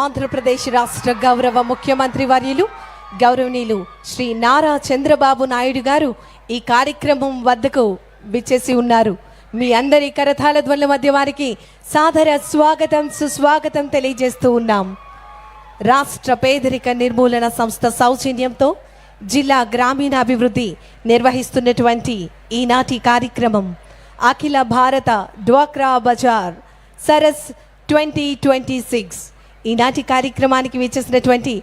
ఆంధ్రప్రదేశ్ రాష్ట్ర గౌరవ ముఖ్యమంత్రి వర్యులు గౌరవనీయులు శ్రీ నారా చంద్రబాబు నాయుడు గారు ఈ కార్యక్రమం వద్దకు విచ్చేసి ఉన్నారు. మీ అందరి కరతాళ ధ్వనుల మధ్య వారికి సాదర స్వాగతం సుస్వాగతం తెలియజేస్తూ ఉన్నాం. రాష్ట్ర పేదరిక నిర్మూలన సంస్థ సౌజన్యంతో జిల్లా గ్రామీణాభివృద్ధి నిర్వహిస్తున్నటువంటి ఈనాటి కార్యక్రమం అఖిల భారత డ్వాక్రా బజార్ సరస్ 2026. ఈనాటి కార్యక్రమానికి విచ్చేసినటువంటి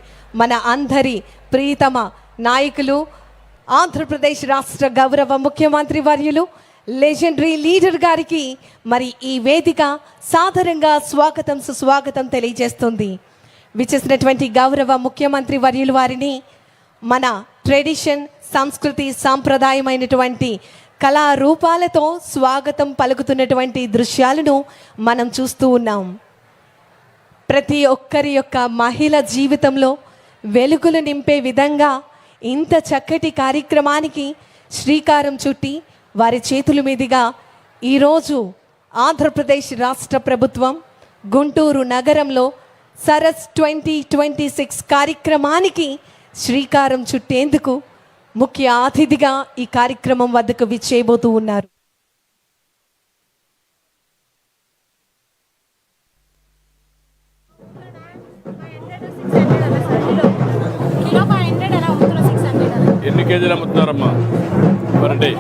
మన అందరి ప్రియతమ నాయకులు ఆంధ్రప్రదేశ్ రాష్ట్ర గౌరవ ముఖ్యమంత్రి వర్యులు లెజెండరీ లీడర్ గారికి మరి ఈ వేదిక సాదరంగా స్వాగతం సుస్వాగతం తెలియజేస్తుంది. విచ్చేసినటువంటి గౌరవ ముఖ్యమంత్రి వర్యులు వారిని మన ట్రెడిషన్ సంస్కృతి సాంప్రదాయమైనటువంటి కళారూపాలతో స్వాగతం పలుకుతున్నటువంటి దృశ్యాలను మనం చూస్తూ ఉన్నాం. ప్రతి ఒక్కరి యొక్క మహిళ జీవితంలో వెలుగులు నింపే విధంగా ఇంత చక్కటి కార్యక్రమానికి శ్రీకారం చుట్టి వారి చేతుల మీదుగా ఈరోజు ఆంధ్రప్రదేశ్ రాష్ట్ర ప్రభుత్వం గుంటూరు నగరంలో సరస్ 2026 కార్యక్రమానికి శ్రీకారం చుట్టేందుకు ముఖ్య అతిథిగా ఈ కార్యక్రమం వద్దకు విచ్చేయబోతూ ఉన్నారు. ఎన్ని కేజీలు అమ్ముతున్నారమ్మా? 40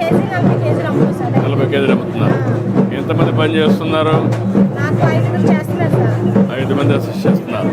కేజీలు అమ్ముతున్నారు. ఎంతమంది పని చేస్తున్నారు? 5 మంది అసిస్ట్ చేస్తున్నారు.